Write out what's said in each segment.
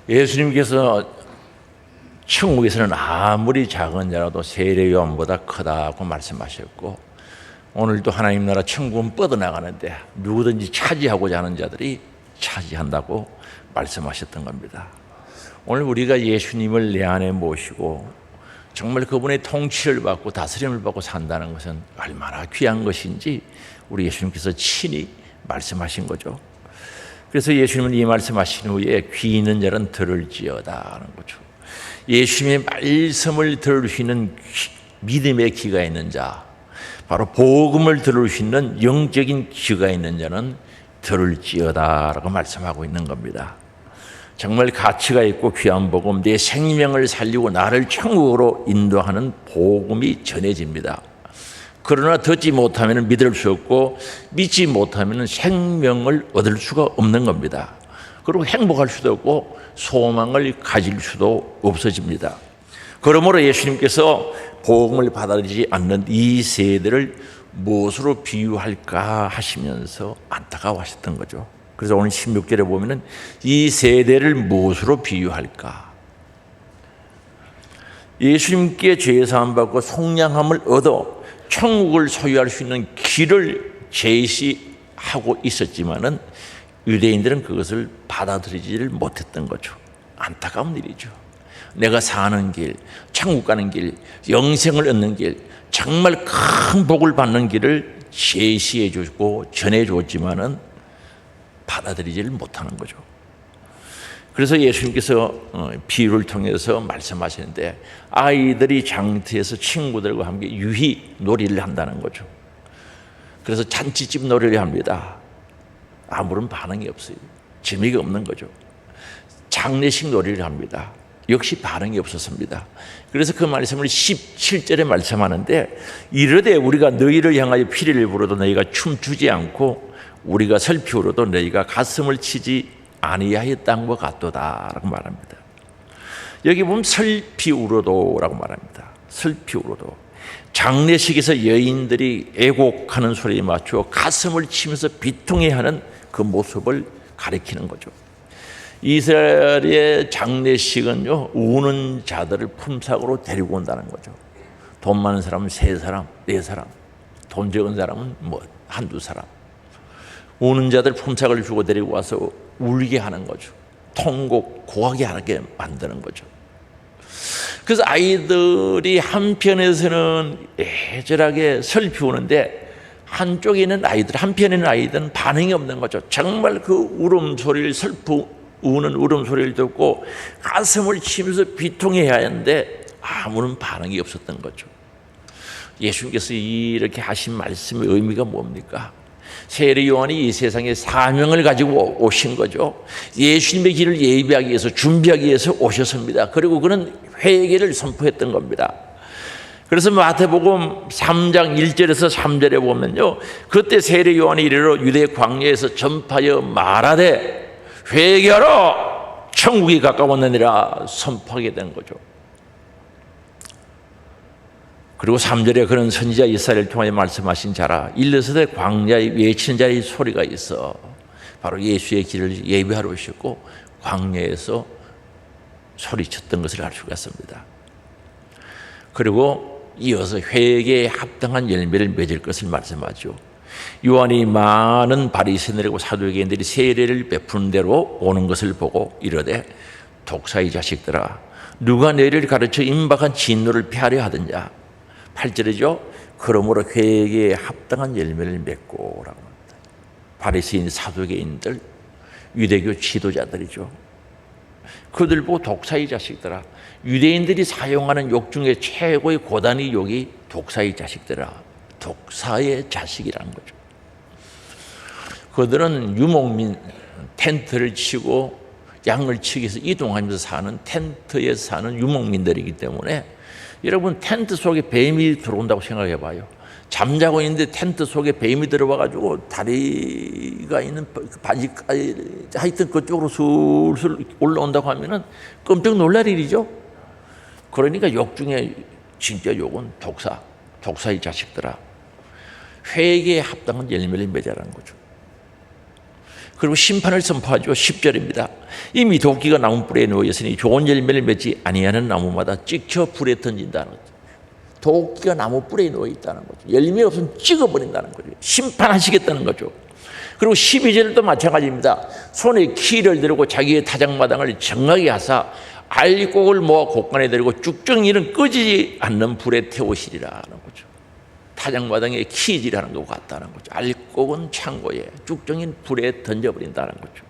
예수님께서 천국에서는 아무리 작은 자라도 세례 요한보다 크다고 말씀하셨고, 오늘도 하나님 나라 천국은 뻗어나가는데 누구든지 차지하고자 하는 자들이 차지한다고 말씀하셨던 겁니다. 오늘 우리가 예수님을 내 안에 모시고 정말 그분의 통치를 받고 다스림을 받고 산다는 것은 얼마나 귀한 것인지 우리 예수님께서 친히 말씀하신 거죠. 그래서 예수님은 이 말씀하신 후에 귀 있는 자는 들을지어다 하는 거죠. 예수님의 말씀을 들을 수 있는 믿음의 귀가 있는 자, 바로 복음을 들을 수 있는 영적인 귀가 있는 자는 들을지어다라고 말씀하고 있는 겁니다. 정말 가치가 있고 귀한 복음, 내 생명을 살리고 나를 천국으로 인도하는 복음이 전해집니다. 그러나 듣지 못하면 믿을 수 없고 믿지 못하면 생명을 얻을 수가 없는 겁니다. 그리고 행복할 수도 없고 소망을 가질 수도 없어집니다. 그러므로 예수님께서 복음을 받아들이지 않는 이 세대를 무엇으로 비유할까 하시면서 안타까워하셨던 거죠. 그래서 오늘 16절에 보면은 이 세대를 무엇으로 비유할까? 예수님께 죄사함 받고 속량함을 얻어 천국을 소유할 수 있는 길을 제시하고 있었지만은 유대인들은 그것을 받아들이지를 못했던 거죠. 안타까운 일이죠. 내가 사는 길, 천국 가는 길, 영생을 얻는 길, 정말 큰 복을 받는 길을 제시해 주고 전해 줬지만은 받아들이지를 못하는 거죠. 그래서 예수님께서 비유를 통해서 말씀하시는데, 아이들이 장터에서 친구들과 함께 유희 놀이를 한다는 거죠. 그래서 잔치집 놀이를 합니다. 아무런 반응이 없어요. 재미가 없는 거죠. 장례식 놀이를 합니다. 역시 반응이 없었습니다. 그래서 그 말씀을 17절에 말씀하는데, 이르되 우리가 너희를 향하여 피리를 불어도 너희가 춤추지 않고 우리가 슬피 울어도 너희가 가슴을 치지 아니하였던 것 같도다라고 말합니다. 여기 보면 슬피 울어도라고 말합니다. 슬피 울어도. 장례식에서 여인들이 애곡하는 소리에 맞추어 가슴을 치면서 비통해하는 그 모습을 가리키는 거죠. 이스라엘의 장례식은요, 우는 자들을 품삯으로 데리고 온다는 거죠. 돈 많은 사람은 3사람, 4사람, 돈 적은 사람은 한두 사람. 우는 자들 품삯을 주고 데리고 와서 울게 하는 거죠. 통곡, 고하게 하게 만드는 거죠. 그래서 아이들이 한편에서는 애절하게 슬피 우는데, 한쪽에 있는 아이들, 한편에 있는 아이들은 반응이 없는 거죠. 정말 그 울음소리를, 슬프 우는 울음소리를 듣고 가슴을 치면서 비통해야 하는데 아무런 반응이 없었던 거죠. 예수님께서 이렇게 하신 말씀의 의미가 뭡니까? 세례 요한이 이 세상에 사명을 가지고 오신 거죠. 예수님의 길을 예비하기 위해서, 준비하기 위해서 오셨습니다. 그리고 그는 회개를 선포했던 겁니다. 그래서 마태복음 3장 1절에서 3절에 보면요, 그때 세례 요한이 이르러 유대 광야에서 전파하여 말하되 회개하라, 천국이 가까웠느니라 선포하게 된 거죠. 그리고 3절에 그는 선지자 이사야를 통하여 말씀하신 자라, 일러서되 광야에 외치는 자의 소리가 있어. 바로 예수의 길을 예비하러 오셨고 광야에서 소리쳤던 것을 알 수가 있습니다. 그리고 이어서 회개에 합당한 열매를 맺을 것을 말씀하죠. 요한이 많은 바리새인들과 사두개인들이 세례를 베푸는 대로 오는 것을 보고 이르되, 독사의 자식들아, 누가 너희를 가르쳐 임박한 진노를 피하려 하느냐. 8절이죠. 그러므로 회개에 합당한 열매를 맺고 라고 합니다. 바리새인, 사두개인들, 유대교 지도자들이죠. 그들 보고 독사의 자식들아, 유대인들이 사용하는 욕 중에 최고의 고단위 욕이 독사의 자식들아, 독사의 자식이라는 거죠. 그들은 유목민, 텐트를 치고 양을 치기 위해서 이동하면서 사는, 텐트에 사는 유목민들이기 때문에, 여러분 텐트 속에 뱀이 들어온다고 생각해 봐요. 잠자고 있는데 텐트 속에 뱀이 들어와가지고 다리가 있는 바지까지 하여튼 그쪽으로 술술 올라온다고 하면은 깜짝 놀랄 일이죠. 그러니까 욕 중에 진짜 욕은 독사의 자식들아, 회개에 합당한 열매를 맺으라는 거죠. 그리고 심판을 선포하죠. 10절입니다. 이미 도끼가 나무 뿔에 누워 있으니 좋은 열매를 맺지 아니하는 나무마다 찍혀 불에 던진다는 거죠. 도끼가 나무 뿔에 누워 있다는 거죠. 열매 없으면 찍어버린다는 거죠. 심판하시겠다는 거죠. 그리고 12절도 마찬가지입니다. 손에 키를 들고 자기의 타작마당을 정하게 하사 알곡을 모아 곳간에 들고 쭉정이는 꺼지지 않는 불에 태우시리라는 거죠. 타작마당에 키질하는 것 같다는 거죠. 알곡은 창고에, 쭉정이는 불에 던져버린다는 거죠.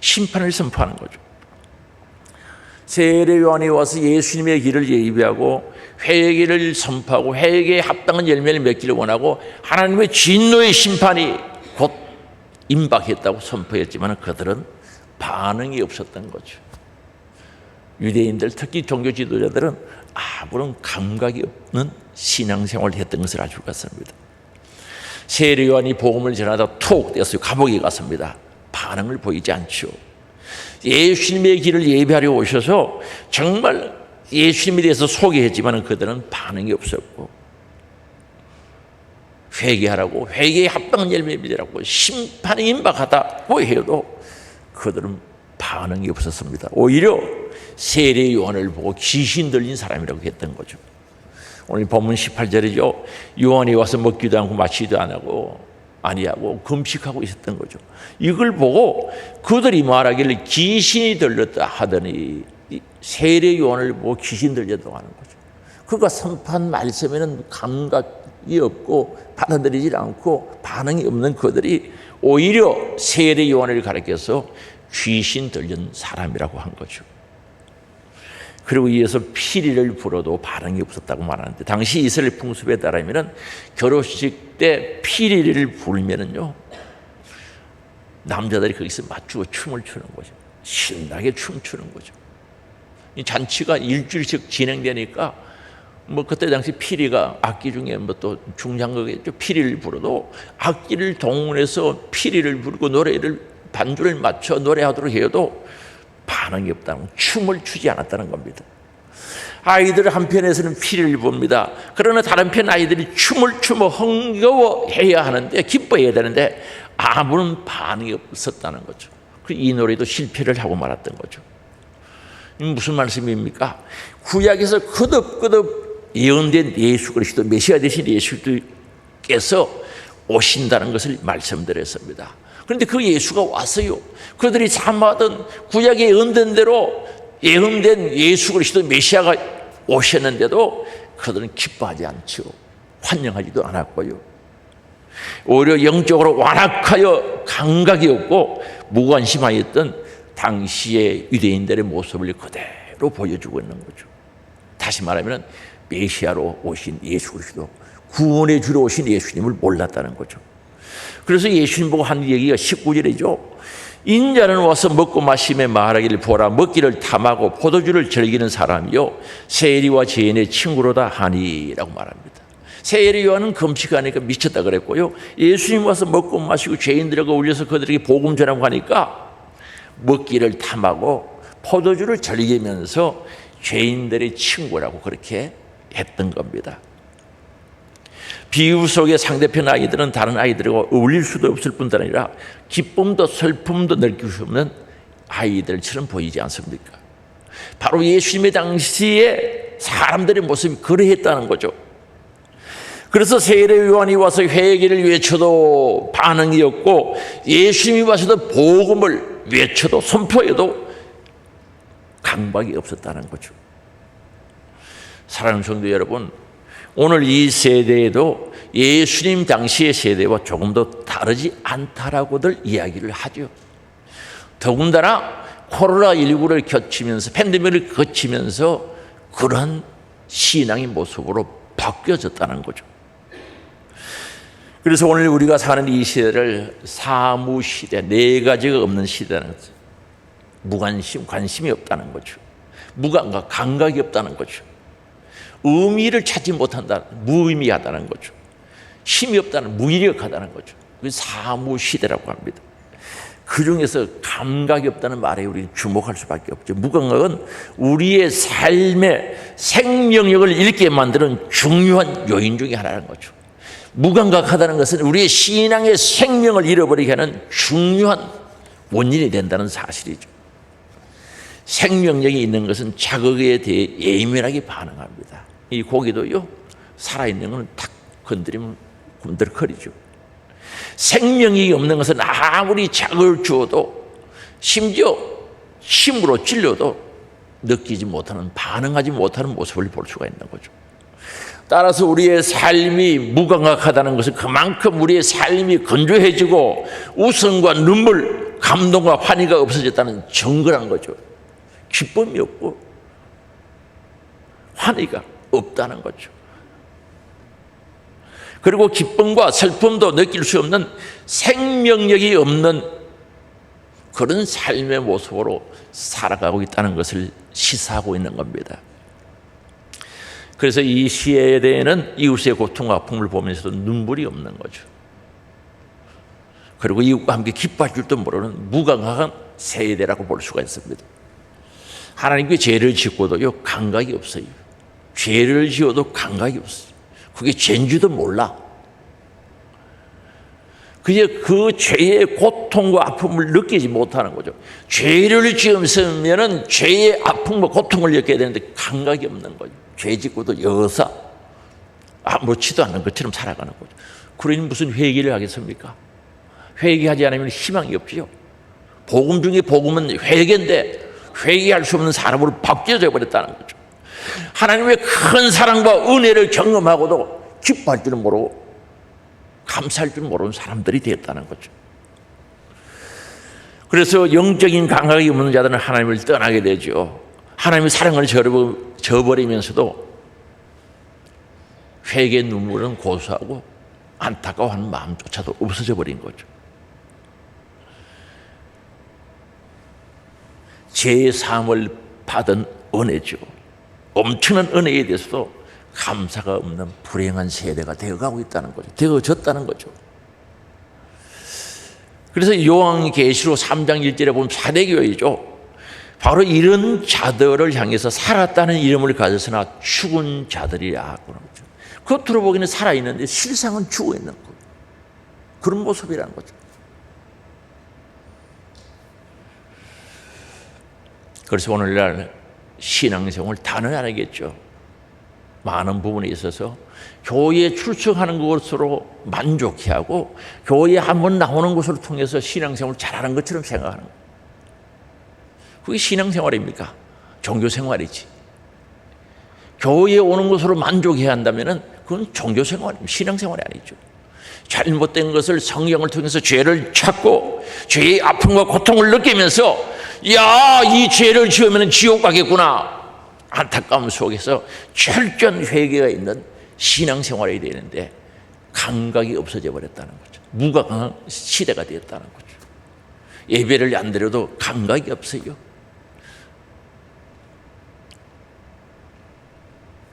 심판을 선포하는 거죠. 세례 요한이 와서 예수님의 길을 예비하고 회개를 선포하고 회개에 합당한 열매를 맺기를 원하고 하나님의 진노의 심판이 곧 임박했다고 선포했지만 그들은 반응이 없었던 거죠. 유대인들, 특히 종교 지도자들은 아무런 감각이 없는 신앙생활을 했던 것을 알 수가 있습니다. 세례 요한이 복음을 전하다 툭 떼었어요. 감옥에 갔습니다. 반응을 보이지 않죠. 예수님의 길을 예배하려 오셔서 정말 예수님에 대해서 소개했지만 그들은 반응이 없었고, 회개하라고, 회개에 합당한 열매 맺으라고 심판이 임박하다고 해도 그들은 반응이 없었습니다. 오히려 세례 요한을 보고 귀신 들린 사람이라고 했던 거죠. 오늘 본문 18절이죠. 요한이 와서 먹기도 않고 마시지도 아니하고 금식하고 있었던 거죠. 이걸 보고 그들이 말하기를 귀신이 들렸다 하더니 세례 요한을 보고 귀신 들렸다고 하는 거죠. 그가 선포한 말씀에는 감각이 없고 받아들이지 않고 반응이 없는 그들이 오히려 세례 요한을 가리켜서 귀신 들린 사람이라고 한 거죠. 그리고 이어서 피리를 불어도 반응이 없었다고 말하는데, 당시 이스라엘 풍습에 따르면 결혼식 때 피리를 불면은요, 남자들이 거기서 맞추고 춤을 추는 거죠. 신나게 춤추는 거죠. 이 잔치가 일주일씩 진행되니까 그때 당시 피리가 악기 중에 또 중요한 거겠죠. 피리를 불어도 악기를 동원해서 피리를 부르고 반주를 맞춰 노래하도록 해도 반응이 없다는, 춤을 추지 않았다는 겁니다. 아이들 한편에서는 피리를 봅니다. 그러나 다른 편 아이들이 춤을 추며 흥겨워해야 하는데, 기뻐해야 되는데 아무런 반응이 없었다는 거죠. 이 노래도 실패를 하고 말았던 거죠. 무슨 말씀입니까? 구약에서 거듭 예언된 예수 그리스도, 메시아 되신 예수께서 오신다는 것을 말씀드렸습니다. 그런데 그 예수가 왔어요. 그들이 사모하던 구약의 예언된 대로 예언된 예수 그리스도 메시아가 오셨는데도 그들은 기뻐하지 않죠. 환영하지도 않았고요. 오히려 영적으로 완악하여 감각이 없고 무관심하였던 당시의 유대인들의 모습을 그대로 보여주고 있는 거죠. 다시 말하면 메시아로 오신 예수 그리스도, 구원의 주로 오신 예수님을 몰랐다는 거죠. 그래서 예수님 보고 한 얘기가 19절이죠. 인자는 와서 먹고 마시며 말하기를 보라, 먹기를 탐하고 포도주를 즐기는 사람이요 세리와 죄인의 친구로다 하니라고 말합니다. 세리 요한은 금식하니까 미쳤다 그랬고요, 예수님 와서 먹고 마시고 죄인들에게 올려서 그들에게 복음 전하고 하니까 먹기를 탐하고 포도주를 즐기면서 죄인들의 친구라고 그렇게 했던 겁니다. 비유 속의 상대편 아이들은 다른 아이들과 어울릴 수도 없을 뿐만 아니라 기쁨도 슬픔도 느낄 수 없는 아이들처럼 보이지 않습니까? 바로 예수님의 당시에 사람들의 모습이 그러했다는 거죠. 그래서 세례 요한이 와서 회개를 외쳐도 반응이 없고, 예수님이 와서도 복음을 외쳐도 선포해도 감각이 없었다는 거죠. 사랑하는 성도 여러분, 오늘 이 세대에도 예수님 당시의 세대와 조금 더 다르지 않다라고들 이야기를 하죠. 더군다나 코로나19를 거치면서, 팬데믹을 거치면서 그런 신앙의 모습으로 바뀌어졌다는 거죠. 그래서 오늘 우리가 사는 이 시대를 사무시대, 네 가지가 없는 시대는 무관심, 관심이 없다는 거죠. 무감각, 감각이 없다는 거죠. 의미를 찾지 못한다, 무의미하다는 거죠. 힘이 없다는, 무기력하다는 거죠. 사무시대라고 합니다. 그 중에서 감각이 없다는 말에 우리는 주목할 수밖에 없죠. 무감각은 우리의 삶의 생명력을 잃게 만드는 중요한 요인 중에 하나라는 거죠. 무감각하다는 것은 우리의 신앙의 생명을 잃어버리게 하는 중요한 원인이 된다는 사실이죠. 생명력이 있는 것은 자극에 대해 예민하게 반응합니다. 이 고기도요, 살아있는 것은 탁 건드리면 꿈들거리죠. 생명력이 없는 것은 아무리 자극을 주어도 심지어 힘으로 찔려도 느끼지 못하는, 반응하지 못하는 모습을 볼 수가 있는 거죠. 따라서 우리의 삶이 무감각하다는 것은 그만큼 우리의 삶이 건조해지고 웃음과 눈물, 감동과 환희가 없어졌다는 증거란 거죠. 기쁨이 없고 환희가 없다는 거죠. 그리고 기쁨과 슬픔도 느낄 수 없는 생명력이 없는 그런 삶의 모습으로 살아가고 있다는 것을 시사하고 있는 겁니다. 그래서 이 시대에는 이웃의 고통과 아픔을 보면서도 눈물이 없는 거죠. 그리고 이웃과 함께 기뻐할 줄도 모르는 무감각한 세대라고 볼 수가 있습니다. 하나님께 죄를 짓고도요, 감각이 없어요. 죄를 지어도 감각이 없어요. 그게 죄인지도 몰라. 그게 그 죄의 고통과 아픔을 느끼지 못하는 거죠. 죄를 지으면은 죄의 아픔과 고통을 느껴야 되는데 감각이 없는 거죠. 죄 짓고도 여사 아무렇지도 않은 것처럼 살아가는 거죠. 그러니 무슨 회개를 하겠습니까? 회개하지 않으면 희망이 없지요. 복음 중에 복음은 회개인데 회개할 수 없는 사람으로 바뀌어져 버렸다는 거죠. 하나님의 큰 사랑과 은혜를 경험하고도 기뻐할 줄은 모르고 감사할 줄 모르는 사람들이 되었다는 거죠. 그래서 영적인 감각이 없는 자들은 하나님을 떠나게 되죠. 하나님의 사랑을 저버리면서도 회개의 눈물은 고소하고 안타까워하는 마음조차도 없어져 버린 거죠. 죄의 사함을 받은 은혜죠. 엄청난 은혜에 대해서도 감사가 없는 불행한 세대가 되어가고 있다는 거죠. 되어졌다는 거죠. 그래서 요한계시록 3장 1절에 보면 사대교회죠. 바로 이런 자들을 향해서 살았다는 이름을 가졌으나 죽은 자들이라. 겉으로 보기에는 살아있는데 실상은 죽어있는 것. 그런 모습이라는 거죠. 그래서 오늘날 신앙생활을 단언하겠죠. 많은 부분에 있어서 교회에 출석하는 것으로 만족해하고 교회에 한번 나오는 것을 통해서 신앙생활을 잘하는 것처럼 생각하는 거예요. 그게 신앙생활입니까? 종교생활이지. 교회에 오는 것으로 만족해야 한다면 그건 종교생활입니다. 신앙생활이 아니죠. 잘못된 것을 성경을 통해서 죄를 찾고 죄의 아픔과 고통을 느끼면서 야, 이 죄를 지으면 지옥 가겠구나. 안타까움 속에서 철저한 회개가 있는 신앙생활이 되는데 감각이 없어져 버렸다는 거죠. 무감각한 시대가 되었다는 거죠. 예배를 안 드려도 감각이 없어요.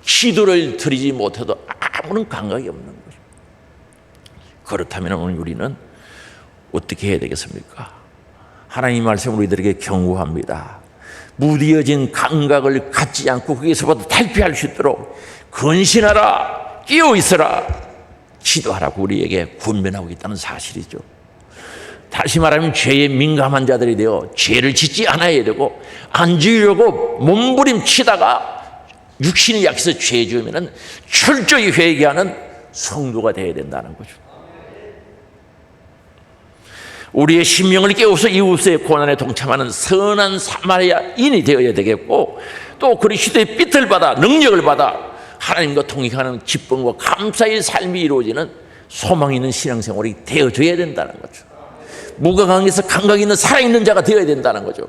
기도를 드리지 못해도 아무런 감각이 없는 거죠. 그렇다면 오늘 우리는 어떻게 해야 되겠습니까? 하나님 말씀 우리들에게 경고합니다. 무뎌진 감각을 갖지 않고 거기서부터 탈피할 수 있도록 근신하라, 끼어 있어라, 기도하라고 우리에게 권면하고 있다는 사실이죠. 다시 말하면 죄에 민감한 자들이 되어 죄를 짓지 않아야 되고 안 지으려고 몸부림치다가 육신이 약해서 죄 지으면 철저히 회개하는 성도가 되어야 된다는 거죠. 우리의 심령을 깨워서 이웃의 고난에 동참하는 선한 사마리아인이 되어야 되겠고 또 그리스도의 빛을 받아 능력을 받아 하나님과 통행하는 기쁨과 감사의 삶이 이루어지는 소망 있는 신앙생활이 되어져야 된다는 거죠. 무감각에서 감각 있는 살아있는 자가 되어야 된다는 거죠.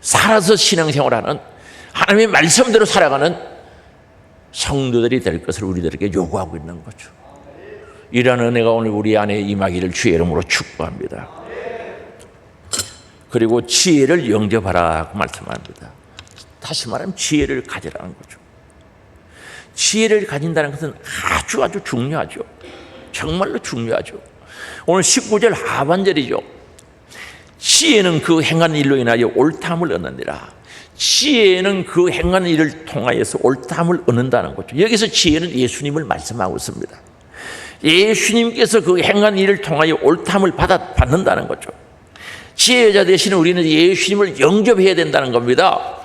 살아서 신앙생활하는 하나님의 말씀대로 살아가는 성도들이 될 것을 우리들에게 요구하고 있는 거죠. 이러한 은혜가 오늘 우리 안에 임하기를 주의 이름으로 축복합니다. 그리고 지혜를 영접하라고 말씀합니다. 다시 말하면 지혜를 가지라는 거죠. 지혜를 가진다는 것은 아주 중요하죠. 정말로 중요하죠. 오늘 19절 하반절이죠. 지혜는 그 행한 일로 인하여 옳다함을 얻느니라. 지혜는 그 행한 일을 통하여서 옳다함을 얻는다는 거죠. 여기서 지혜는 예수님을 말씀하고 있습니다. 예수님께서 그 행한 일을 통하여 옳다함을 받는다는 거죠. 지혜자 대신 우리는 예수님을 영접해야 된다는 겁니다.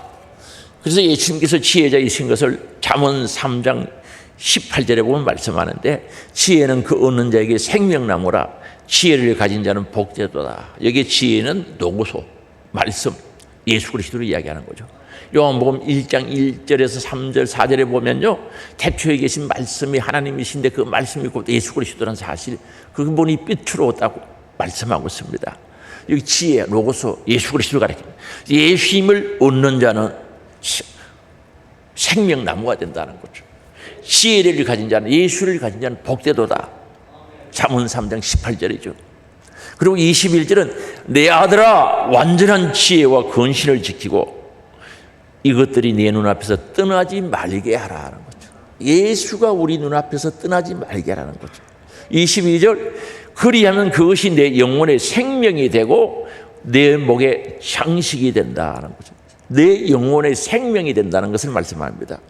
그래서 예수님께서 지혜자이신 것을 잠언 3장 18절에 보면 말씀하는데, 지혜는 그 얻는 자에게 생명나무라 지혜를 가진 자는 복되도다. 여기 지혜는 노고소, 말씀, 예수 그리스도를 이야기하는 거죠. 요한복음 1장 1절에서 3절 4절에 보면요, 태초에 계신 말씀이 하나님이신데 그 말씀이 곧 예수 그리스도라는 사실, 그분이 빛으로 왔다고 말씀하고 있습니다. 여기 지혜, 로고소, 예수 그리스도를 가리킵니다. 예수님을 얻는 자는 생명나무가 된다는 거죠. 지혜를 가진 자는, 예수를 가진 자는 복되도다. 잠언 3장 18절이죠. 그리고 21절은 내 아들아 완전한 지혜와 근신을 지키고 이것들이 내 눈앞에서 떠나지 말게 하라는 거죠. 예수가 우리 눈앞에서 떠나지 말게 하라는 거죠. 22절 그리하면 그것이 내 영혼의 생명이 되고 내 목의 장식이 된다는 거죠. 내 영혼의 생명이 된다는 것을 말씀합니다.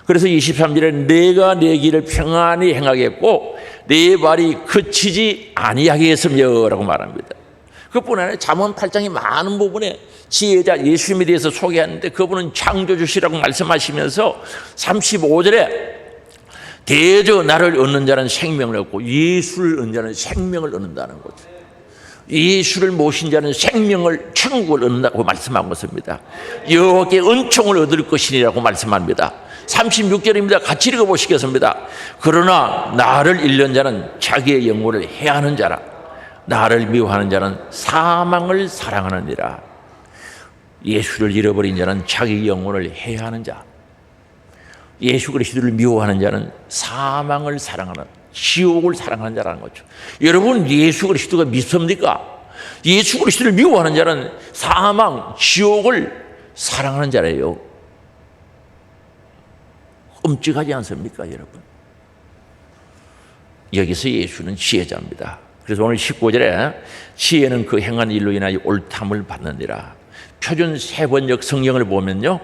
그래서 23절에 내가 내 길을 평안히 행하겠고 내 발이 그치지 아니하겠으며 라고 말합니다. 그뿐 아니라 잠언 8장의 많은 부분에 지혜자 예수님에 대해서 소개하는데, 그분은 창조주시라고 말씀하시면서 35절에 대저 나를 얻는 자는 생명을 얻고 예수를 얻는 자는 생명을 얻는다는 거죠. 예수를 모신 자는 생명을, 천국을 얻는다고 말씀하고 있습니다. 여호와께 은총을 얻을 것이니라고 말씀합니다. 36절입니다. 같이 읽어보시겠습니다. 그러나 나를 잃는 자는 자기의 영혼을 해하는 자라. 나를 미워하는 자는 사망을 사랑하느니라. 예수를 잃어버린 자는 자기 영혼을 해하는 자. 예수 그리스도를 미워하는 자는 사망을 사랑하는, 지옥을 사랑하는 자라는 거죠. 여러분, 예수 그리스도가 믿습니까? 예수 그리스도를 미워하는 자는 사망, 지옥을 사랑하는 자래요. 끔찍하지 않습니까, 여러분? 여기서 예수는 지혜자입니다. 그래서 오늘 19절에 지혜는 그 행한 일로 인하여 옳담을 받느니라. 표준 세번역 성경을 보면요,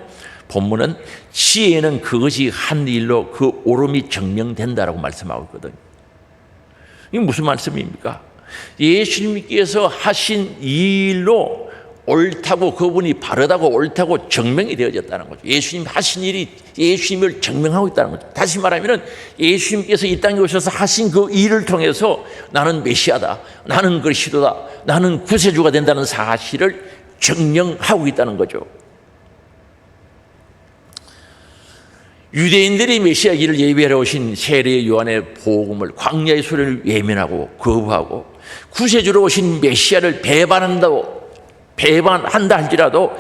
본문은 지혜는 그것이 한 일로 그 옳음이 증명된다라고 말씀하고 있거든요. 이게 무슨 말씀입니까? 예수님께서 하신 이 일로 옳다고, 그분이 바르다고 옳다고 증명이 되어졌다는 거죠. 예수님 하신 일이 예수님을 증명하고 있다는 거죠. 다시 말하면 예수님께서 이 땅에 오셔서 하신 그 일을 통해서 나는 메시아다, 나는 그리스도다, 나는 구세주가 된다는 사실을 증명하고 있다는 거죠. 유대인들이 메시아 길을 예비하러 오신 세례 요한의 복음을, 광야의 소리를 외면하고 거부하고 구세주로 오신 메시아를 배반한다 할지라도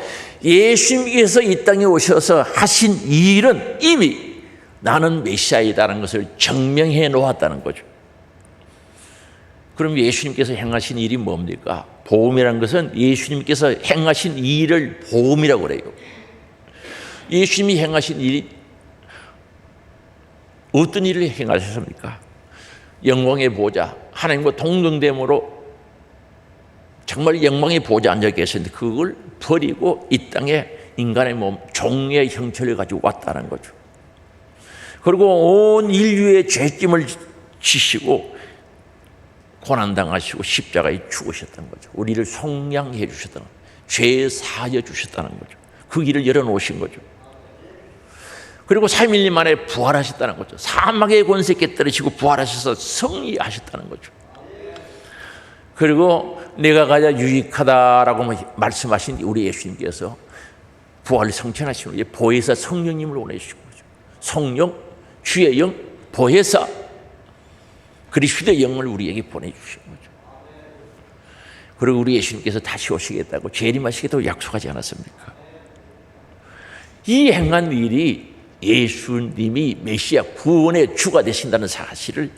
예수님께서 이 땅에 오셔서 하신 이 일은 이미 나는 메시아이다라는 것을 증명해 놓았다는 거죠. 그럼 예수님께서 행하신 일이 뭡니까? 복음이라는 것은 예수님께서 행하신 이 일을 복음이라고 그래요. 예수님이 행하신 일이 어떤 일을 행하셨습니까? 영광의 보좌, 하나님과 동등됨으로 정말 영광의 보좌에 앉아 계셨는데 그걸 버리고 이 땅에 인간의 몸, 종의 형체를 가지고 왔다는 거죠. 그리고 온 인류의 죄짐을 지시고 고난당하시고 십자가에 죽으셨다는 거죠. 우리를 속량해 주셨다는 거죠. 죄 사하여 주셨다는 거죠. 그 길을 열어놓으신 거죠. 그리고 3일 만에 부활하셨다는 거죠. 사막의 권세 깨뜨리시고 부활하셔서 승리하셨다는 거죠. 그리고 내가 가장 유익하다라고 말씀하신 우리 예수님께서 부활을 성천하시고 보혜사 성령님을 보내주신 거죠. 성령, 주의 영, 보혜사, 그리스도의 영을 우리에게 보내주신 거죠. 그리고 우리 예수님께서 다시 오시겠다고, 재림하시겠다고 약속하지 않았습니까? 이 행한 일이 예수님이 메시아 구원의 주가 되신다는 사실을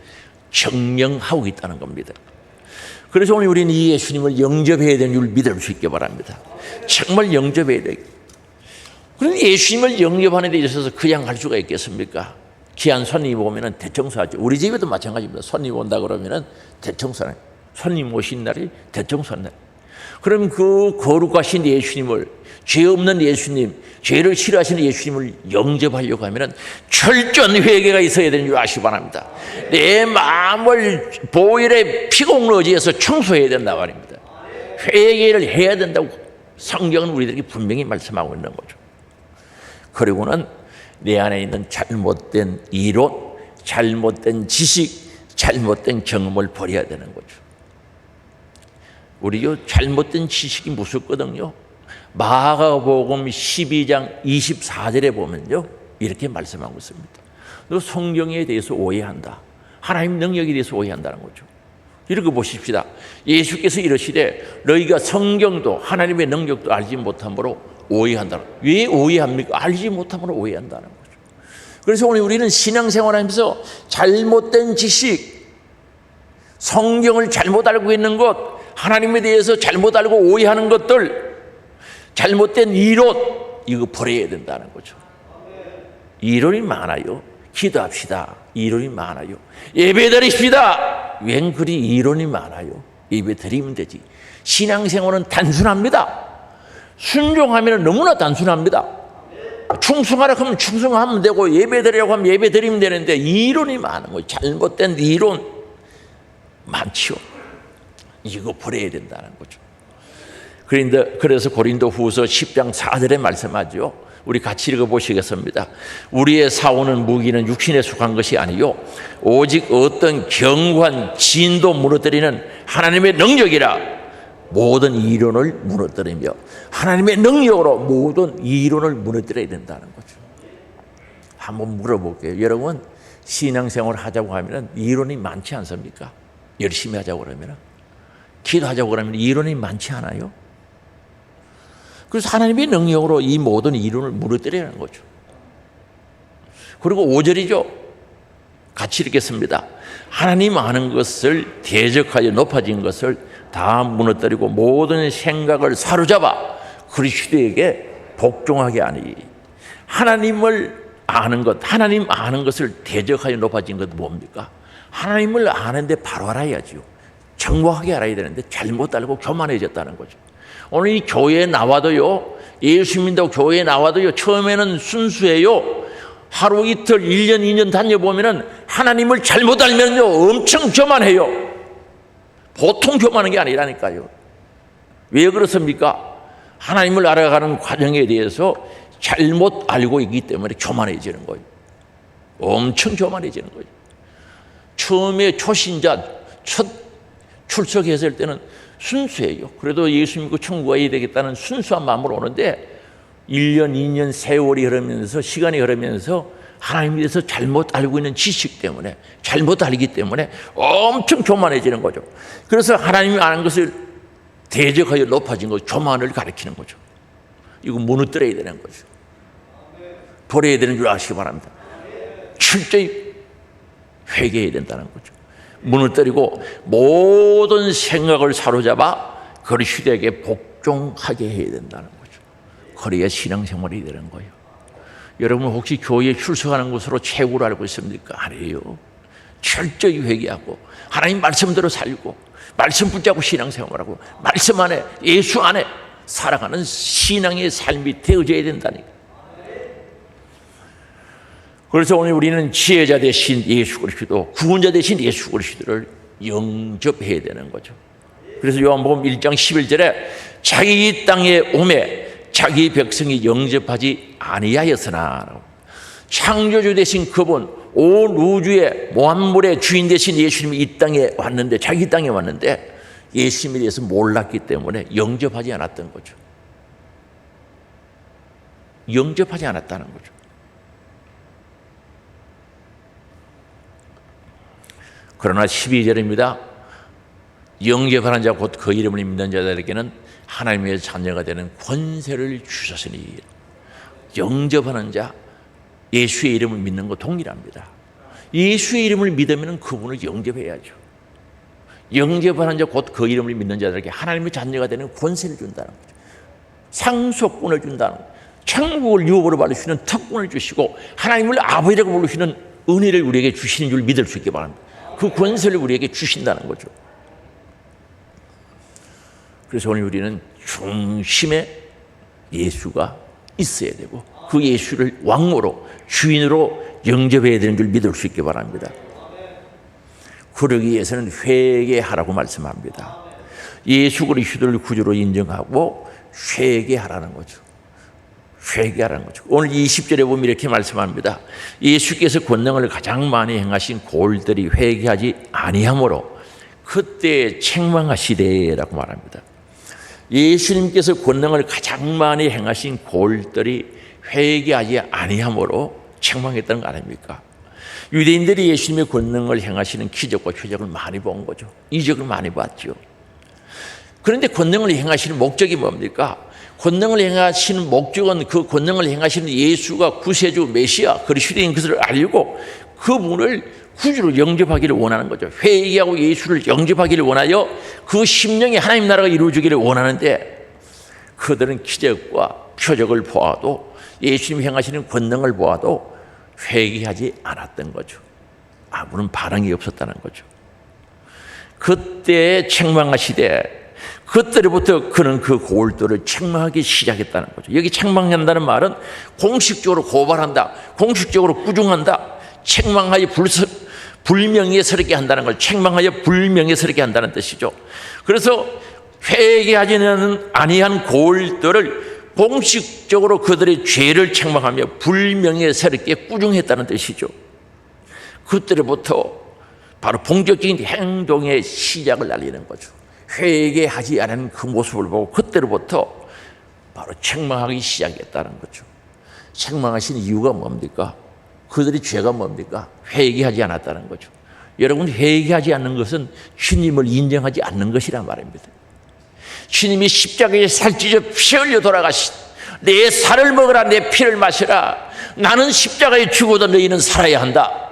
증명하고 있다는 겁니다. 그래서 오늘 우리는 이 예수님을 영접해야 되는 줄 믿을 수 있게 바랍니다. 정말 영접해야 돼요. 그런데 예수님을 영접하는 데 있어서 그냥 할 수가 있겠습니까? 귀한 손님이 오면 대청소하죠. 우리 집에도 마찬가지입니다. 손님 온다 그러면 대청소하는, 손님 오신 날이 대청소하는 날. 그럼 그 거룩하신 예수님을, 죄 없는 예수님, 죄를 싫어하시는 예수님을 영접하려고 하면 철저한 회개가 있어야 되는 줄 아시기 바랍니다. 내 마음을 보혈의 피공로 의지해서 청소해야 된다 말입니다. 회개를 해야 된다고 성경은 우리들에게 분명히 말씀하고 있는 거죠. 그리고는 내 안에 있는 잘못된 이론, 잘못된 지식, 잘못된 경험을 버려야 되는 거죠. 우리요, 잘못된 지식이 무섭거든요. 마가복음 12장 24절에 보면요, 이렇게 말씀하고 있습니다. 너 성경에 대해서 오해한다. 하나님 능력에 대해서 오해한다는 거죠. 이렇게 보십시다. 예수께서 이러시되 너희가 성경도 하나님의 능력도 알지 못함으로 오해한다. 왜 오해합니까? 알지 못함으로 오해한다는 거죠. 그래서 오늘 우리는 신앙생활하면서 잘못된 지식, 성경을 잘못 알고 있는 것, 하나님에 대해서 잘못 알고 오해하는 것들, 잘못된 이론, 이거 버려야 된다는 거죠. 이론이 많아요. 기도합시다. 이론이 많아요. 예배 드립시다. 웬 그리 이론이 많아요. 예배 드리면 되지. 신앙생활은 단순합니다. 순종하면 너무나 단순합니다. 충성하라 하면 충성하면 되고, 예배 드리라고 하면 예배 드리면 되는데 이론이 많은 거예요. 잘못된 이론 많지요. 이거 버려야 된다는 거죠. 그래서 고린도후서 10장 4절에 말씀하죠. 우리 같이 읽어보시겠습니다. 우리의 싸우는 무기는 육신에 속한 것이 아니요 오직 어떤 견고한 진도 무너뜨리는 하나님의 능력이라 모든 이론을 무너뜨리며, 하나님의 능력으로 모든 이론을 무너뜨려야 된다는 거죠. 한번 물어볼게요. 여러분, 신앙생활을 하자고 하면 이론이 많지 않습니까? 열심히 하자고 그러면, 기도하자고 그러면 이론이 많지 않아요? 그래서 하나님의 능력으로 이 모든 이론을 무너뜨리는 거죠. 그리고 5절이죠. 같이 읽겠습니다. 하나님 아는 것을 대적하여 높아진 것을 다 무너뜨리고 모든 생각을 사로잡아 그리스도에게 복종하게 하니. 하나님을 아는 것, 하나님 아는 것을 대적하여 높아진 것은 뭡니까? 하나님을 아는데 바로 알아야죠. 정확하게 알아야 되는데 잘못 알고 교만해졌다는 거죠. 오늘 이 교회에 나와도요, 예수 믿는다고 교회에 나와도요, 처음에는 순수해요. 하루 이틀 1년 2년 다녀보면은 하나님을 잘못 알면요 엄청 교만해요. 보통 교만한 게 아니라니까요. 왜 그렇습니까? 하나님을 알아가는 과정에 대해서 잘못 알고 있기 때문에 교만해지는 거예요. 엄청 교만해지는 거예요. 처음에 초신자 첫 출석했을 때는 순수해요. 그래도 예수 믿고 천국 가야 되겠다는 순수한 마음으로 오는데 1년, 2년 세월이 흐르면서, 시간이 흐르면서 하나님에 대해서 잘못 알고 있는 지식 때문에, 잘못 알기 때문에 엄청 교만해지는 거죠. 그래서 하나님이 아는 것을 대적하여 높아진 것, 교만을 가리키는 거죠. 이거 무너뜨려야 되는 거죠. 버려야 되는 줄 아시기 바랍니다. 철저히 회개해야 된다는 거죠. 무너뜨리고 모든 생각을 사로잡아 그리스도에게 복종하게 해야 된다는 거죠. 그래야 신앙생활이 되는 거예요. 여러분 혹시 교회에 출석하는 것으로 최고로 알고 있습니까? 아니에요. 철저히 회개하고 하나님 말씀대로 살고 말씀 붙잡고 신앙생활하고 말씀 안에, 예수 안에 살아가는 신앙의 삶이 되어져야 된다니까. 그래서 오늘 우리는 지혜자 대신 예수 그리스도, 구원자 대신 예수 그리스도를 영접해야 되는 거죠. 그래서 요한복음 1장 11절에 자기 땅에 오매 자기 백성이 영접하지 아니하였으나, 창조주 대신 그분, 온 우주의 만물의 주인 대신 예수님이 이 땅에 왔는데, 자기 땅에 왔는데 예수님에 대해서 몰랐기 때문에 영접하지 않았던 거죠. 영접하지 않았다는 거죠. 그러나 12절입니다. 영접하는 자 곧 그 이름을 믿는 자들에게는 하나님의 자녀가 되는 권세를 주셨으니. 영접하는 자, 예수의 이름을 믿는 것 동일합니다. 예수의 이름을 믿으면 그분을 영접해야죠. 영접하는 자 곧 그 이름을 믿는 자들에게 하나님의 자녀가 되는 권세를 준다는 거죠. 상속권을 준다는 거죠. 천국을 유업으로 받을 수 있는 특권을 주시고 하나님을 아버지라고 부르시는 은혜를 우리에게 주시는 줄 믿을 수 있게 바랍니다. 그 권세를 우리에게 주신다는 거죠. 그래서 오늘 우리는 중심에 예수가 있어야 되고 그 예수를 왕으로, 주인으로 영접해야 되는 줄 믿을 수 있게 바랍니다. 그러기 위해서는 회개하라고 말씀합니다. 예수 그리스도를 구주로 인정하고 회개하라는 거죠. 회개하라는 거죠. 오늘 20절에 보면 이렇게 말씀합니다. 예수께서 권능을 가장 많이 행하신 골들이 회개하지 아니하므로 그때 책망하시되라고 말합니다. 예수님께서 권능을 가장 많이 행하신 골들이 회개하지 아니하므로 책망했다는 거 아닙니까? 유대인들이 예수님의 권능을 행하시는 기적과 표적을 많이 본 거죠. 이적을 많이 봤죠. 그런데 권능을 행하시는 목적이 뭡니까? 권능을 행하시는 목적은 그 권능을 행하시는 예수가 구세주 메시아 그리스도인 것을 알고 그분을 구주로 영접하기를 원하는 거죠. 회개하고 예수를 영접하기를 원하여 그 심령에 하나님 나라가 이루어지기를 원하는데 그들은 기적과 표적을 보아도 예수님이 행하시는 권능을 보아도 회개하지 않았던 거죠. 아무런 반응이 없었다는 거죠. 그때 책망하시되 그때부터 그는 그 골들을 책망하기 시작했다는 거죠. 여기 책망한다는 말은 공식적으로 고발한다, 공식적으로 꾸중한다, 책망하여 불명예스럽게 한다는 걸 책망하여 불명예스럽게 한다는 뜻이죠. 그래서 회개하지는 아니한 골들을 공식적으로 그들의 죄를 책망하며 불명예스럽게 꾸중했다는 뜻이죠. 그때부터 바로 본격적인 행동의 시작을 알리는 거죠. 회개하지 않은 그 모습을 보고 그때로부터 바로 책망하기 시작했다는 거죠. 책망하신 이유가 뭡니까? 그들의 죄가 뭡니까? 회개하지 않았다는 거죠. 여러분, 회개하지 않는 것은 주님을 인정하지 않는 것이란 말입니다. 주님이 십자가에 살찌져 피 흘려 돌아가신 내 살을 먹으라 내 피를 마시라 나는 십자가에 죽어도 너희는 살아야 한다.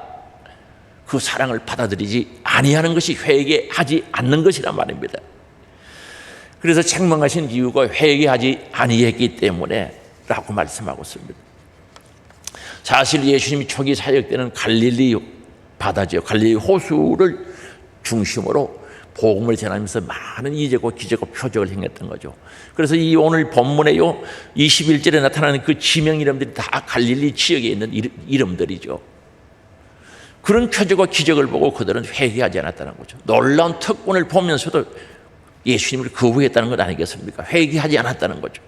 그 사랑을 받아들이지 아니하는 것이 회개하지 않는 것이란 말입니다. 그래서 책망하신 이유가 회개하지 아니했기 때문에 라고 말씀하고 있습니다. 사실 예수님이 초기 사역 때는 갈릴리 바다죠. 갈릴리 호수를 중심으로 복음을 전하면서 많은 이적과 기적과 표적을 행했던 거죠. 그래서 이 오늘 본문에요 21절에 나타나는 그 지명 이름들이 다 갈릴리 지역에 있는 이름들이죠. 그런 표적과 기적을 보고 그들은 회개하지 않았다는 거죠. 놀라운 특권을 보면서도 예수님을 거부했다는 것 아니겠습니까? 회개하지 않았다는 거죠.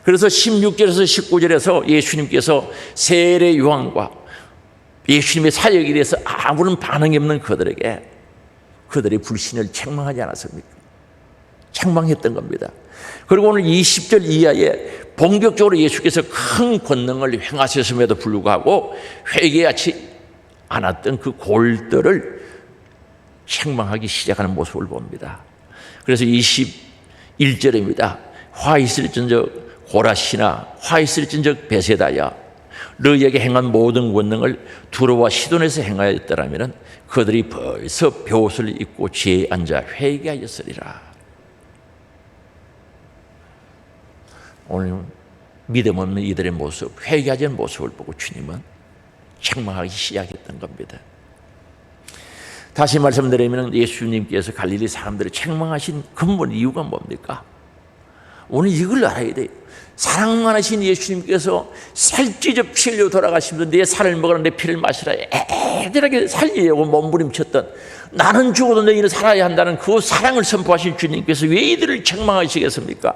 그래서 16절에서 19절에서 예수님께서 세례 요한과 예수님의 사역에 대해서 아무런 반응이 없는 그들에게 그들의 불신을 책망하지 않았습니까? 책망했던 겁니다. 그리고 오늘 20절 이하에 본격적으로 예수께서 큰 권능을 행하셨음에도 불구하고 회개하지 않았던 그 골들을 책망하기 시작하는 모습을 봅니다. 그래서 21절입니다. 화 있을진적 고라시나 화 있을진적 베세다야 너희에게 행한 모든 권능을 두로와 시돈에서 행하였더라면 그들이 벌써 벼옷을 입고 지혜에 앉아 회개하였으리라. 오늘 믿음 없는 이들의 모습, 회개하지 않은 모습을 보고 주님은 책망하기 시작했던 겁니다. 다시 말씀드리면 예수님께서 갈릴리 사람들을 책망하신 근본 이유가 뭡니까? 오늘 이걸 알아야 돼요. 사랑 많으신 예수님께서 살찌져 피 흘려 돌아가시면서 내 살을 먹으라 내 피를 마시라 애들에게 살리려고 몸부림쳤던 나는 죽어도 너희는 살아야 한다는 그 사랑을 선포하신 주님께서 왜 이들을 책망하시겠습니까?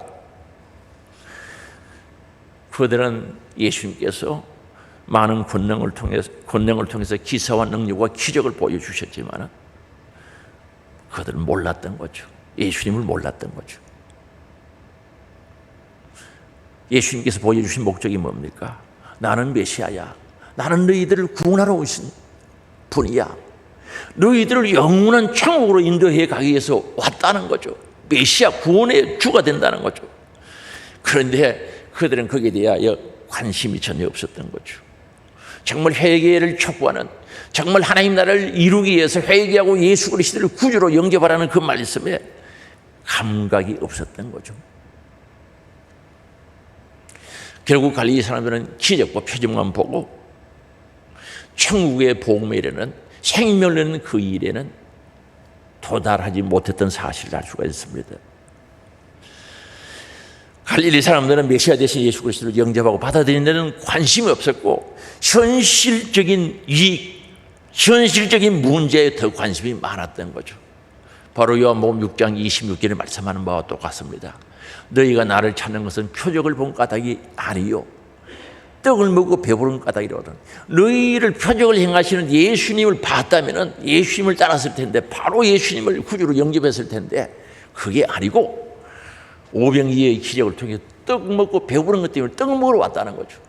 그들은 예수님께서 많은 권능을 통해서 기사와 능력과 기적을 보여주셨지만 그들은 몰랐던 거죠. 예수님을 몰랐던 거죠. 예수님께서 보여주신 목적이 뭡니까? 나는 메시아야. 나는 너희들을 구원하러 오신 분이야. 너희들을 영원한 천국으로 인도해 가기 위해서 왔다는 거죠. 메시아 구원의 주가 된다는 거죠. 그런데 그들은 거기에 대하여 관심이 전혀 없었던 거죠. 정말 회개를 촉구하는, 정말 하나님 나라를 이루기 위해서 회개하고 예수 그리스도를 구주로 영접하라는 그 말씀에 감각이 없었던 거죠. 결국 갈릴리 사람들은 기적과 표적만 보고 천국의 복음에 이르는 생명을 내는 그 일에는 도달하지 못했던 사실을 알 수가 있습니다. 갈릴리 사람들은 메시아 대신 예수 그리스도를 영접하고 받아들이는 데는 관심이 없었고 현실적인 이익, 현실적인 문제에 더 관심이 많았던 거죠. 바로 요한복음 6장 26절에 말씀하는 바와 똑같습니다. 너희가 나를 찾는 것은 표적을 본 까닭이 아니요 떡을 먹고 배부른 까닭이로든. 너희를 표적을 행하시는 예수님을 봤다면 예수님을 따랐을 텐데, 바로 예수님을 구주로 영접했을 텐데, 그게 아니고 오병이의 기적을 통해 떡 먹고 배부른 것 때문에 떡 먹으러 왔다는 거죠.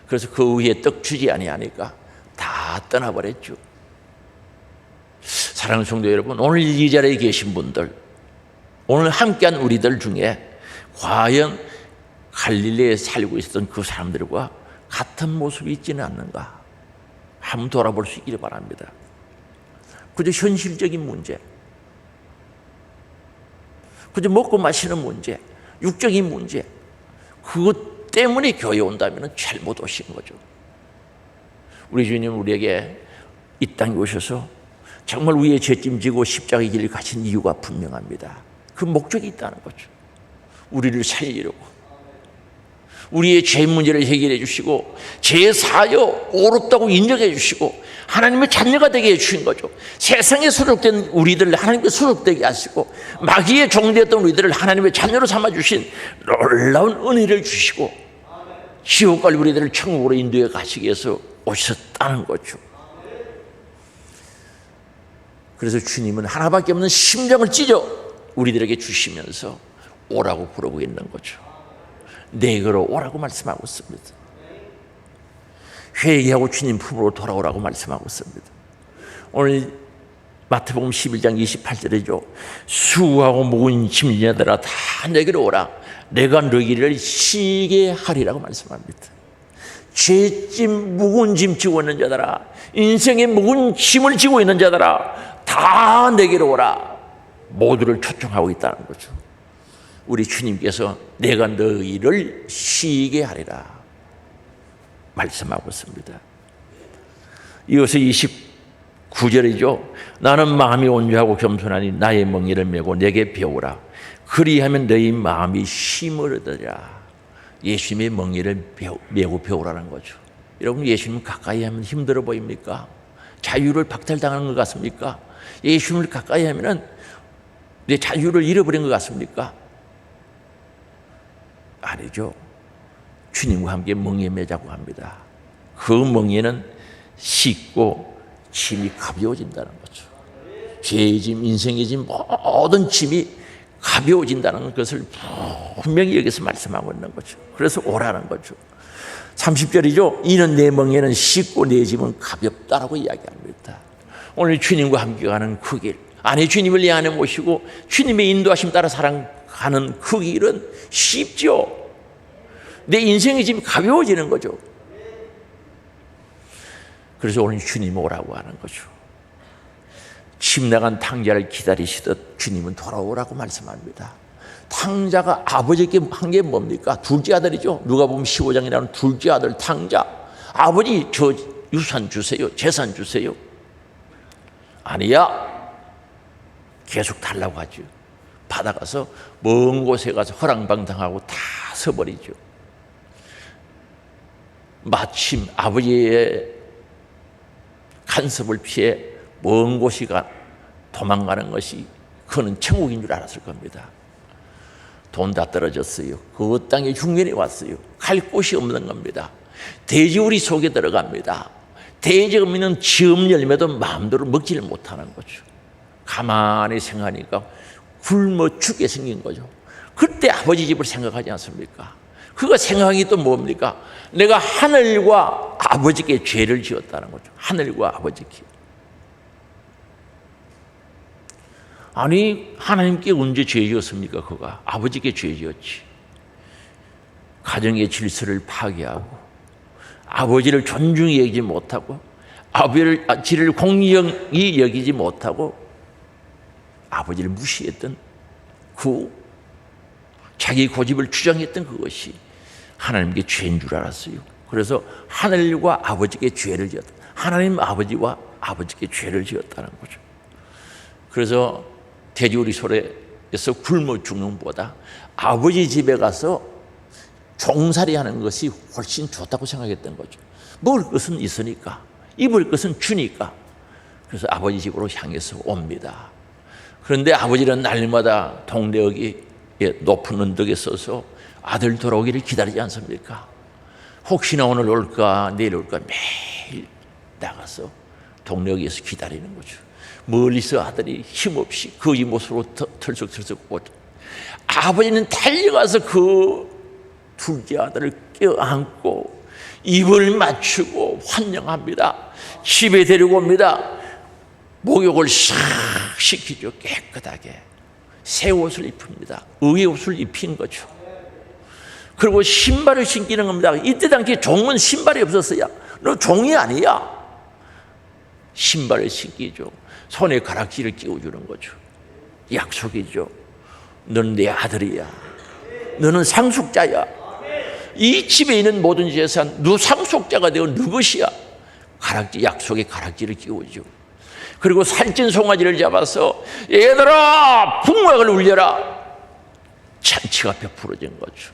그래서 그 후에 떡 주지 아니하니까 다 떠나버렸죠. 사랑하는 성도 여러분, 오늘 이 자리에 계신 분들, 오늘 함께한 우리들 중에 과연 갈릴리에 살고 있었던 그 사람들과 같은 모습이 있지는 않는가? 한번 돌아볼 수 있기를 바랍니다. 그저 현실적인 문제, 그저 먹고 마시는 문제, 육적인 문제, 그것 때문에 교회에 온다면 잘못 오신 거죠. 우리 주님은 우리에게 이 땅에 오셔서 정말 우리의 죄짐지고 십자가의 길을 가신 이유가 분명합니다. 그 목적이 있다는 거죠. 우리를 살리려고, 우리의 죄 문제를 해결해 주시고 죄 사하여 옳았다고 인정해 주시고 하나님의 자녀가 되게 해주신 거죠. 세상에 소속된 우리들을 하나님께 소속되게 하시고 마귀의 종되었던 우리들을 하나님의 자녀로 삼아주신 놀라운 은혜를 주시고 지옥 갈 우리들을 천국으로 인도해 가시기 위해서 오셨다는 거죠. 그래서 주님은 하나밖에 없는 심장을 찢어 우리들에게 주시면서 오라고 부르고 있는 거죠. 내게로 오라고 말씀하고 있습니다. 회개하고 주님 품으로 돌아오라고 말씀하고 있습니다. 오늘 마태복음 11장 28절이죠. 수고하고 무거운 짐진 자들아 다 내게로 오라. 내가 너희를 쉬게 하리라고 말씀합니다. 죄짐 무거운 짐 지고 있는 자들아, 인생의 무거운 짐을 지고 있는 자들아 다 내게로 오라. 모두를 초청하고 있다는 거죠. 우리 주님께서 내가 너희를 쉬게 하리라 말씀하고 있습니다. 이어서 29절이죠. 나는 마음이 온유하고 겸손하니 나의 멍에를 메고 내게 배우라. 그리하면 너희 마음이 쉼을 얻으리라. 예수님의 멍에를 메고 배우라는 거죠. 여러분, 예수님 가까이 하면 힘들어 보입니까? 자유를 박탈당하는 것 같습니까? 예수님을 가까이 하면 내 자유를 잃어버린 것 같습니까? 아니죠. 주님과 함께 멍에 매자고 합니다. 그 멍에는 씻고 짐이 가벼워진다는 거죠. 죄의 짐, 인생의 짐, 모든 짐이 가벼워진다는 것을 분명히 여기서 말씀하고 있는 거죠. 그래서 오라는 거죠. 30절이죠. 이는 내 멍에는 씻고 내 짐은 가볍다라고 이야기합니다. 오늘 주님과 함께 가는 그 길, 안에 주님을 내 안에 모시고 주님의 인도하심 따라 살아가는 그 길은 쉽죠. 내 인생의 짐이 가벼워지는 거죠. 그래서 오늘 주님 오라고 하는 거죠. 집 나간 탕자를 기다리시듯 주님은 돌아오라고 말씀합니다. 탕자가 아버지께 한 게 뭡니까? 둘째 아들이죠. 누가복음 15장에 나오는 둘째 아들 탕자. 아버지, 저 유산 주세요, 재산 주세요. 아니야. 계속 달라고 하죠. 받아가서 먼 곳에 가서 허랑방탕하고 다 서버리죠. 마침 아버지의 간섭을 피해 먼 곳이 도망가는 것이 그는 천국인 줄 알았을 겁니다. 돈 다 떨어졌어요. 그 땅에 흉년이 왔어요. 갈 곳이 없는 겁니다. 돼지우리 속에 들어갑니다. 돼지가 있는 지음 열매도 마음대로 먹지를 못하는 거죠. 가만히 생각하니까 굶어 죽게 생긴 거죠. 그때 아버지 집을 생각하지 않습니까? 그가 생각이 또 뭡니까? 내가 하늘과 아버지께 죄를 지었다는 거죠. 하늘과 아버지께. 아니, 하나님께 언제 죄 지었습니까? 그가 아버지께 죄 지었지. 가정의 질서를 파괴하고 아버지를 존중히 여기지 못하고 아버지를 공경히 여기지 못하고 아버지를 무시했던 그 자기 고집을 주장했던 그것이 하나님께 죄인 줄 알았어요. 그래서 하늘과 아버지께 죄를 지었다. 하나님 아버지와 아버지께 죄를 지었다는 거죠. 그래서 돼지우리 소에서 굶어 죽는 것보다 아버지 집에 가서 종살이 하는 것이 훨씬 좋다고 생각했던 거죠. 먹을 것은 있으니까, 입을 것은 주니까. 그래서 아버지 집으로 향해서 옵니다. 그런데 아버지는 날마다 동네 여기 높은 언덕에 서서 아들 돌아오기를 기다리지 않습니까? 혹시나 오늘 올까 내일 올까 매일 나가서 동네 여기에서 기다리는 거죠. 멀리서 아들이 힘없이 그 이 모습으로 털썩털썩 오죠. 아버지는 달려가서 그 둘째 아들을 껴안고 입을 맞추고 환영합니다. 집에 데리고 옵니다. 목욕을 싹 시키죠. 깨끗하게 새 옷을 입힙니다. 의의 옷을 입힌 거죠. 그리고 신발을 신기는 겁니다. 이때 당시에 종은 신발이 없었어요. 너 종이 아니야. 신발을 신기죠. 손에 가락지를 끼워주는 거죠. 약속이죠. 너는 내 아들이야. 너는 상속자야. 이 집에 있는 모든 재산 너 상속자가 되어 너 것이야. 가락지, 약속의 가락지를 끼워줘. 그리고 살찐 송아지를 잡아서 얘들아 풍악을 울려라. 잔치가 베풀어진 거죠.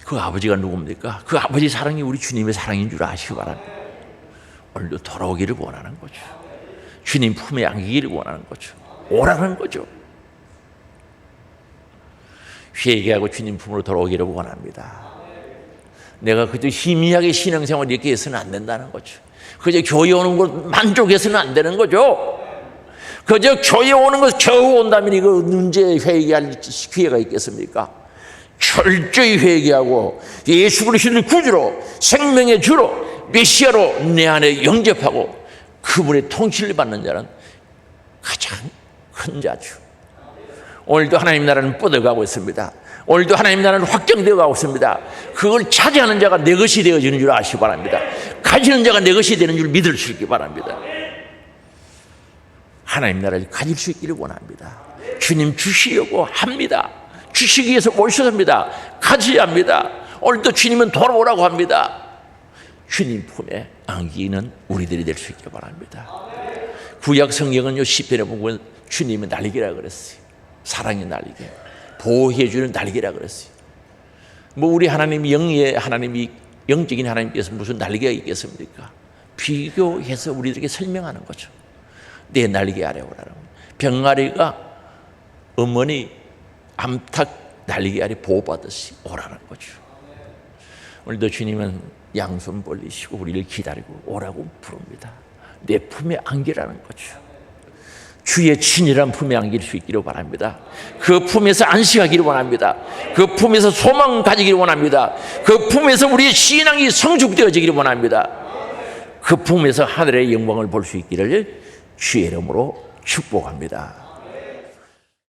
그 아버지가 누굽니까? 그 아버지 사랑이 우리 주님의 사랑인 줄 아시기 바랍니다. 오늘도 돌아오기를 원하는 거죠. 주님 품에 안기기를 원하는 거죠. 오라는 거죠. 회개하고 주님 품으로 돌아오기를 원합니다. 내가 그저 희미하게 신앙생활 이렇게 해서는 안 된다는 거죠. 그저 교회 오는 것 만족해서는 안 되는 거죠. 그저 교회 오는 것 겨우 온다면 이거 언제 회개할 기회가 있겠습니까? 철저히 회개하고 예수 그리스도를 구주로 생명의 주로 메시아로 내 안에 영접하고 그분의 통치를 받는 자는 가장 큰 자죠. 오늘도 하나님 나라는 뻗어가고 있습니다. 오늘도 하나님 나라는 확정되어 가고 있습니다. 그걸 차지하는 자가 내 것이 되어지는 줄 아시기 바랍니다. 가지는 자가 내 것이 되는 줄 믿을 수 있기 바랍니다. 하나님 나라를 가질 수 있기를 원합니다. 주님 주시려고 합니다. 주시기 위해서 모셨습니다. 가져야 합니다. 오늘도 주님은 돌아오라고 합니다. 주님 품에 안기는 우리들이 될 수 있기 바랍니다. 구약 성경은요 시편에 보면 주님의 날개라 그랬어요. 사랑의 날개, 보호해주는 날개라 그랬어요. 뭐 우리 하나님이 하나님이 영적인 하나님께서 무슨 날개가 있겠습니까? 비교해서 우리들에게 설명하는 거죠. 내 날개 아래 오라는 병아리가 어머니 암탉 날개 아래 보호받듯이 오라는 거죠. 오늘도 주님은 양손 벌리시고 우리를 기다리고 오라고 부릅니다. 내 품에 안기라는 거죠. 주의 친이란 품에 안길 수 있기를 바랍니다. 그 품에서 안식하기를 원합니다. 그 품에서 소망 가지기를 원합니다. 그 품에서 우리의 신앙이 성숙되어지기를 원합니다. 그 품에서 하늘의 영광을 볼 수 있기를 주의 이름으로 축복합니다.